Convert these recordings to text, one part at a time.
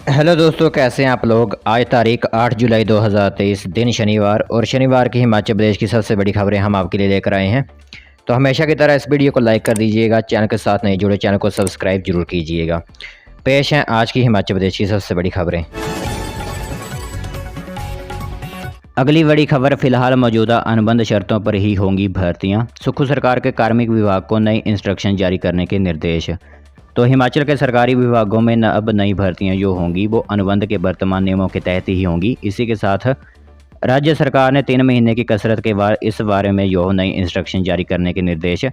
Hello दोस्तों, कैसे हैं आप लोग। आज तारीख 8 जुलाई 2023 दिन शनिवार और शनिवार की हिमाचल प्रदेश की सबसे बड़ी खबरें हम आपके लिए लेकर आए हैं। तो हमेशा की तरह इस वीडियो को लाइक कर दीजिएगा। चैनल के साथ नहीं जुड़े चैनल को सब्सक्राइब जरूर कीजिएगा। पेश हैं आज की हिमाचल प्रदेश की सबसे बड़ी खबरें। अगली बड़ी खबर, फिलहाल मौजूदा अनुबंध शर्तों पर ही होंगी भर्तियां। सुक्खू सरकार के कार्मिक विभाग को नई इंस्ट्रक्शन जारी करने के निर्देश। तो हिमाचल के सरकारी विभागों में अब नई भर्तियां जो होंगी वो अनुबंध के वर्तमान नियमों के तहत ही होंगी। इसी के साथ राज्य सरकार ने 3 महीने की कसरत के बाद इस बारे में जो नई इंस्ट्रक्शन जारी करने के निर्देश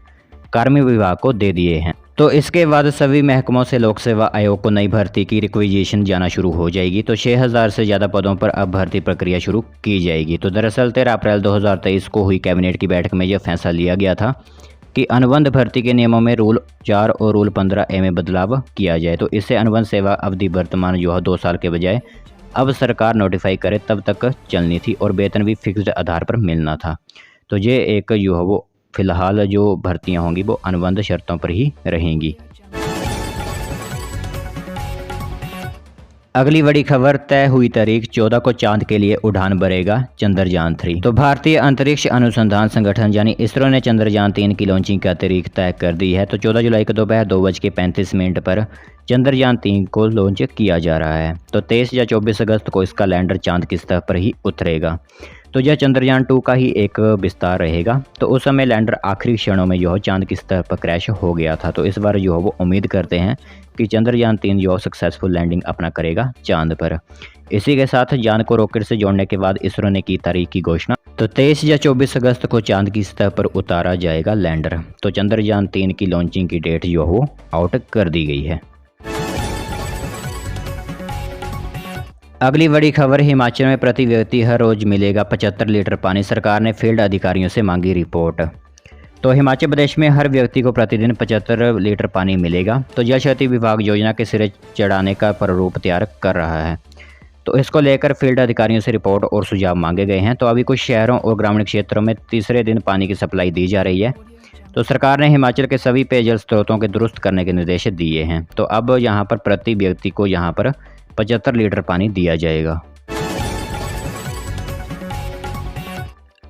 कार्मिक विभाग को दे दिए हैं। तो इसके बाद सभी महकमों से लोक सेवा आयोग को नई भर्ती की रिक्विजिशन जाना शुरू हो जाएगी। तो 6000 से ज़्यादा पदों पर अब भर्ती प्रक्रिया शुरू की जाएगी। तो दरअसल 13 अप्रैल 2023 को हुई कैबिनेट की बैठक में यह फैसला लिया गया था कि अनुबंध भर्ती के नियमों में रूल 4 और रूल 15A में बदलाव किया जाए। तो इससे अनुबंध सेवा अवधि वर्तमान जो है 2 साल के बजाय अब सरकार नोटिफाई करे तब तक चलनी थी और वेतन भी फिक्स्ड आधार पर मिलना था। तो ये एक जो है वो फिलहाल जो भर्तियां होंगी वो अनुबंध शर्तों पर ही रहेंगी। अगली बड़ी खबर, तय हुई तारीख 14 को चांद के लिए उड़ान भरेगा चंद्रयान 3। तो भारतीय अंतरिक्ष अनुसंधान संगठन यानी इसरो ने चंद्रयान 3 की लॉन्चिंग का तारीख तय कर दी है। तो 14 जुलाई को दोपहर 2:35 पर चंद्रयान 3 को लॉन्च किया जा रहा है। तो 23 या 24 अगस्त को इसका लैंडर चांद की सतह पर ही उतरेगा। तो यह चंद्रयान 2 का ही एक विस्तार रहेगा। तो उस समय लैंडर आखिरी क्षणों में जो चांद की सतह पर क्रैश हो गया था। तो इस बार जो वो उम्मीद करते हैं कि चंद्रयान 3 जो सक्सेसफुल लैंडिंग अपना करेगा चांद पर। इसी के साथ यान को रॉकेट से जोड़ने के बाद इसरो ने की तारीख की घोषणा। तो 23 या 24 अगस्त को चांद की सतह पर उतारा जाएगा लैंडर। तो चंद्रयान 3 की लॉन्चिंग की डेट जो वो आउट कर दी गई है। अगली बड़ी खबर, हिमाचल में प्रति व्यक्ति हर रोज मिलेगा 75 लीटर पानी। सरकार ने फील्ड अधिकारियों से मांगी रिपोर्ट। तो हिमाचल प्रदेश में हर व्यक्ति को प्रतिदिन 75 लीटर पानी मिलेगा। तो जल शक्ति विभाग योजना के सिरे चढ़ाने का प्रारूप तैयार कर रहा है। तो इसको लेकर फील्ड अधिकारियों से रिपोर्ट और सुझाव मांगे गए हैं। तो अभी कुछ शहरों और ग्रामीण क्षेत्रों में तीसरे दिन पानी की सप्लाई दी जा रही है। तो सरकार ने हिमाचल के सभी पेयजल स्रोतों के दुरुस्त करने के निर्देश दिए हैं। तो अब यहाँ पर प्रति व्यक्ति को यहाँ पर 75 लीटर पानी दिया जाएगा।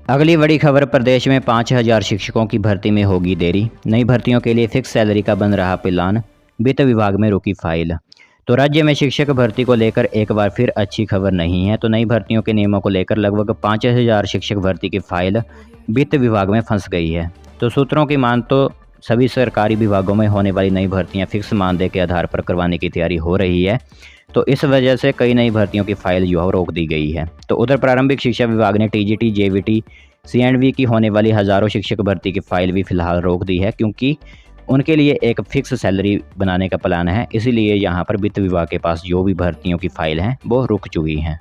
अगली बड़ी खबर, प्रदेश में 5000 शिक्षकों की भर्ती में होगी देरी। नई भर्तियों के लिए फिक्स सैलरी का बन रहा प्लान, वित्त विभाग में रुकी फाइल। तो राज्य में शिक्षक भर्ती को लेकर एक बार फिर अच्छी खबर नहीं है। तो नई भर्तियों के नियमों को लेकर लगभग 5000 शिक्षक भर्ती की फाइल वित्त विभाग में फंस गई है। तो सूत्रों की मान तो सभी सरकारी विभागों में होने वाली नई भर्तियां फिक्स मानदेय के आधार पर करवाने की तैयारी हो रही है। तो इस वजह से कई नई भर्तियों की फाइल जो है रोक दी गई है। तो उधर प्रारंभिक शिक्षा विभाग ने टीजीटी, जेवीटी, सीएंडवी की होने वाली हज़ारों शिक्षक भर्ती की फाइल भी फिलहाल रोक दी है, क्योंकि उनके लिए एक फिक्स सैलरी बनाने का प्लान है। इसीलिए यहाँ पर वित्त विभाग के पास जो भी भर्तियों की फाइल हैं वो रुक चुकी हैं।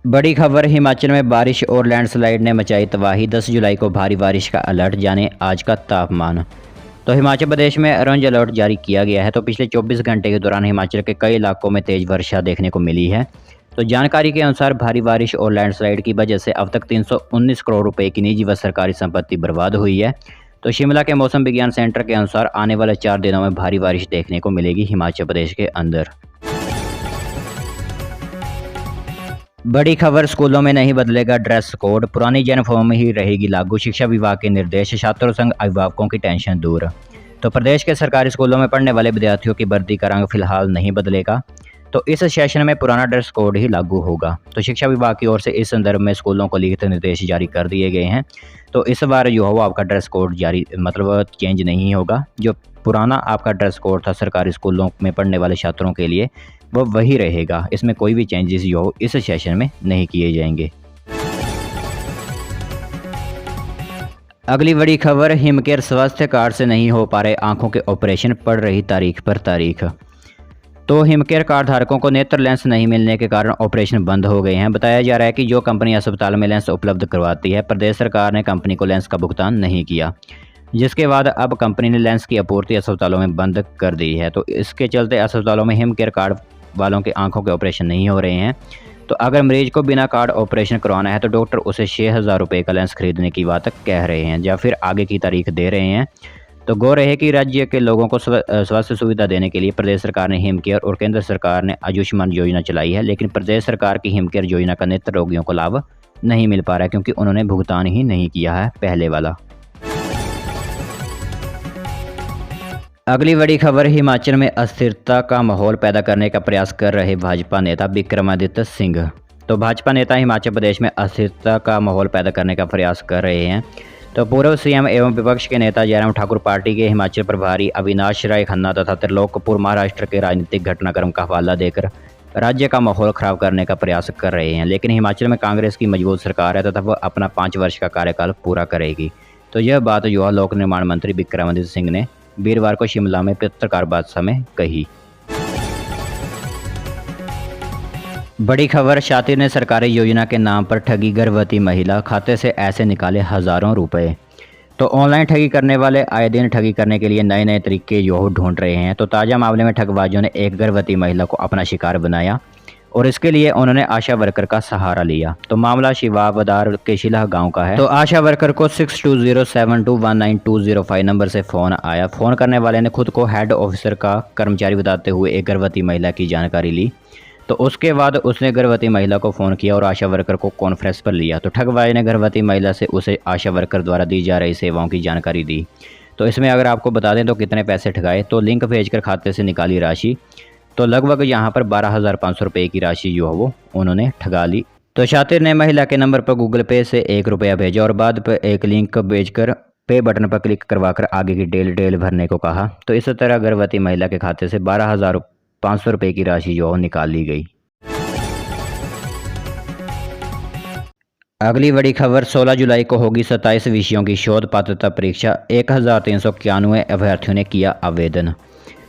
बड़ी खबर, हिमाचल में बारिश और लैंडस्लाइड ने मचाई तबाही। 10 जुलाई को भारी बारिश का अलर्ट, जाने आज का तापमान। तो हिमाचल प्रदेश में ऑरेंज अलर्ट जारी किया गया है। तो पिछले 24 घंटे के दौरान हिमाचल के कई इलाकों में तेज़ वर्षा देखने को मिली है। तो जानकारी के अनुसार भारी बारिश और लैंडस्लाइड की वजह से अब तक 319 करोड़ रुपए की निजी व सरकारी संपत्ति बर्बाद हुई है। तो शिमला के मौसम विज्ञान सेंटर के अनुसार आने वाले 4 दिनों में भारी बारिश देखने को मिलेगी हिमाचल प्रदेश के अंदर। बड़ी खबर, स्कूलों में नहीं बदलेगा ड्रेस कोड, पुरानी यूनिफॉर्म ही रहेगी लागू। शिक्षा विभाग के निर्देश, छात्रों संग अभिभावकों की टेंशन दूर। तो प्रदेश के सरकारी स्कूलों में पढ़ने वाले विद्यार्थियों की वर्दी का रंग फिलहाल नहीं बदलेगा। तो इस सेशन में पुराना ड्रेस कोड ही लागू होगा। तो शिक्षा विभाग की ओर से इस संदर्भ में स्कूलों को लिखित निर्देश जारी कर दिए गए हैं। तो इस बार जो है वो आपका ड्रेस कोड जारी मतलब चेंज नहीं होगा। जो पुराना आपका ड्रेस कोड था सरकारी स्कूलों में पढ़ने वाले छात्रों के लिए, वो वही रहेगा। इसमें कोई भी चेंजेस जो इस सेशन में नहीं किए जाएंगे। अगली बड़ी खबर, हिमकेयर स्वास्थ्य कार्ड से नहीं हो पा रहे आंखों के ऑपरेशन, पड़ रही तारीख पर तारीख। तो हिमकेयर कार्ड धारकों को नेत्र लेंस नहीं मिलने के कारण ऑपरेशन बंद हो गए हैं। बताया जा रहा है कि जो कंपनी अस्पताल में लेंस उपलब्ध करवाती है, प्रदेश सरकार ने कंपनी को लेंस का भुगतान नहीं किया, जिसके बाद अब कंपनी ने लेंस की आपूर्ति अस्पतालों में बंद कर दी है। तो इसके चलते अस्पतालों में हिमकेयर कार्ड वालों के आंखों के ऑपरेशन नहीं हो रहे हैं। तो अगर मरीज को बिना कार्ड ऑपरेशन करवाना है तो डॉक्टर उसे 6000 रुपये का लेंस खरीदने की बात कह रहे हैं या फिर आगे की तारीख दे रहे हैं। तो गौर है कि राज्य के लोगों को स्वास्थ्य सुविधा देने के लिए प्रदेश सरकार ने हिम केयर और केंद्र सरकार ने आयुष्मान योजना चलाई है, लेकिन प्रदेश सरकार की हिम केयर योजना का नेत्र रोगियों को लाभ नहीं मिल पा रहा है क्योंकि उन्होंने भुगतान ही नहीं किया है पहले वाला। अगली बड़ी खबर, हिमाचल में अस्थिरता का माहौल पैदा करने का प्रयास कर रहे भाजपा नेता विक्रमादित्य सिंह। तो भाजपा नेता हिमाचल प्रदेश में अस्थिरता का माहौल पैदा करने का प्रयास कर रहे हैं। तो पूर्व सीएम एवं विपक्ष के नेता जयराम ठाकुर, पार्टी के हिमाचल प्रभारी अविनाश राय खन्ना तथा त्रिलोक कपूर महाराष्ट्र के राजनीतिक घटनाक्रम का हवाला देकर राज्य का माहौल खराब करने का प्रयास कर रहे हैं। लेकिन हिमाचल में कांग्रेस की मजबूत सरकार है तथा वह अपना 5 वर्ष का कार्यकाल पूरा करेगी। तो यह बात युवा लोक निर्माण मंत्री विक्रमादित्य सिंह ने वीरवार को शिमला में पत्रकार वार्ता में कही। बड़ी खबर, शातिर ने सरकारी योजना के नाम पर ठगी गर्भवती महिला, खाते से ऐसे निकाले हज़ारों रुपए। तो ऑनलाइन ठगी करने वाले आए दिन ठगी करने के लिए नए नए तरीके यो ढूंढ रहे हैं। तो ताज़ा मामले में ठगबाजों ने एक गर्भवती महिला को अपना शिकार बनाया और इसके लिए उन्होंने आशा वर्कर का सहारा लिया। तो मामला शिवाबदार के शिलाह गांव का है। तो आशा वर्कर को 6207219205 नंबर से फ़ोन आया। फ़ोन करने वाले ने खुद को हेड ऑफिसर का कर्मचारी बताते हुए एक गर्भवती महिला की जानकारी ली। तो उसके बाद उसने गर्भवती महिला को फ़ोन किया और आशा वर्कर को कॉन्फ्रेंस पर लिया। तो ठगबाज ने गर्भवती महिला से उसे आशा वर्कर द्वारा दी जा रही सेवाओं की जानकारी दी। तो इसमें अगर आपको बता दें तो कितने पैसे ठगाए, तो लिंक भेजकर खाते से निकाली राशि। तो लगभग यहाँ पर 12,500 रुपये की राशि जो है वो उन्होंने ठगा ली। तो शातिर ने महिला के नंबर पर गूगल पे से 1 रुपया भेजा और बाद पर एक लिंक भेजकर पे बटन पर क्लिक करवाकर आगे की डिटेल भरने को कहा। तो इस तरह गर्भवती महिला के खाते से 12,500 रुपये की राशि जो है निकाल ली गई। अगली बड़ी खबर, 16 जुलाई को होगी 27 विषयों की शोध पात्रता परीक्षा, 1391 अभ्यर्थियों ने किया आवेदन।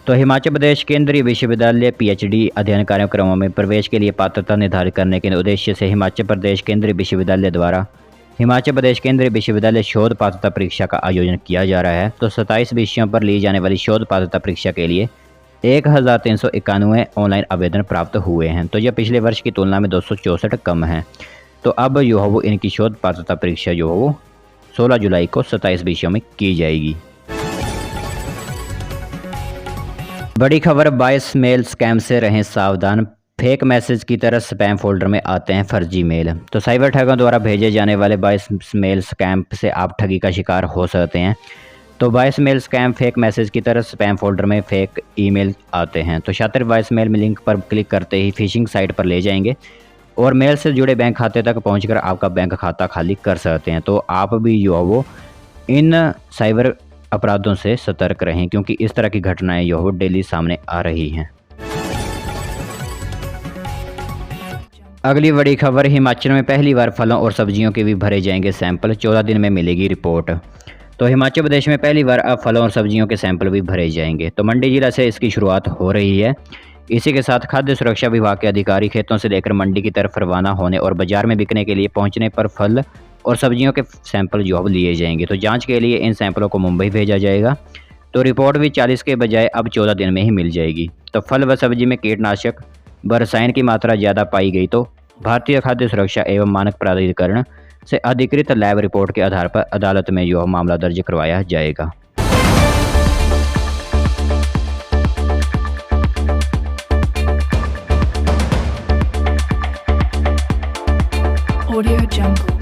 तो हिमाचल प्रदेश केंद्रीय विश्वविद्यालय पीएचडी अध्ययन कार्यक्रमों में प्रवेश के लिए पात्रता निर्धारित करने के उद्देश्य से हिमाचल प्रदेश केंद्रीय विश्वविद्यालय द्वारा हिमाचल प्रदेश केंद्रीय विश्वविद्यालय शोध पात्रता परीक्षा का आयोजन किया जा रहा है। तो 27 विषयों पर ली जाने वाली शोध पात्रता परीक्षा के लिए 1391 ऑनलाइन आवेदन प्राप्त हुए हैं। तो यह पिछले वर्ष की तुलना में 264 कम है। तो अब जो है वो इनकी शोध पात्रता परीक्षा जो है वो 16 जुलाई को 27 विषयों में की जाएगी। बड़ी खबर, 22 मेल स्कैम से रहें सावधान, फेक मैसेज की तरह स्पैम फोल्डर में आते हैं फर्जी मेल। तो साइबर ठगों द्वारा भेजे जाने वाले 22 मेल स्कैम से आप ठगी का शिकार हो सकते हैं। तो 22 मेल स्कैम फेक मैसेज की तरह स्पैम फोल्डर में फेक ईमेल आते हैं। तो शातिर 22 मेल में लिंक पर क्लिक करते ही फिशिंग साइट पर ले जाएंगे और मेल से जुड़े बैंक खाते तक पहुंचकर आपका बैंक खाता खाली कर सकते हैं। तो आप भी जो है वो इन साइबर अपराधों से सतर्क रहें क्योंकि इस तरह की घटनाएं जो है डेली सामने आ रही हैं। अगली बड़ी खबर, हिमाचल में पहली बार फलों और सब्जियों के भी भरे जाएंगे सैंपल, 14 दिन में मिलेगी रिपोर्ट। तो हिमाचल प्रदेश में पहली बार अब फलों और सब्जियों के सैंपल भी भरे जाएंगे। तो मंडी जिला से इसकी शुरुआत हो रही है। इसी के साथ खाद्य सुरक्षा विभाग के अधिकारी खेतों से लेकर मंडी की तरफ रवाना होने और बाजार में बिकने के लिए पहुंचने पर फल और सब्जियों के सैंपल जो अब लिए जाएंगे। तो जांच के लिए इन सैंपलों को मुंबई भेजा जाएगा। तो रिपोर्ट भी 40 के बजाय अब 14 दिन में ही मिल जाएगी। तो फल व सब्जी में कीटनाशक व रसायन की मात्रा ज़्यादा पाई गई तो भारतीय खाद्य सुरक्षा एवं मानक प्राधिकरण से अधिकृत लैब रिपोर्ट के आधार पर अदालत में जो मामला दर्ज करवाया जाएगा। Audio Jungle।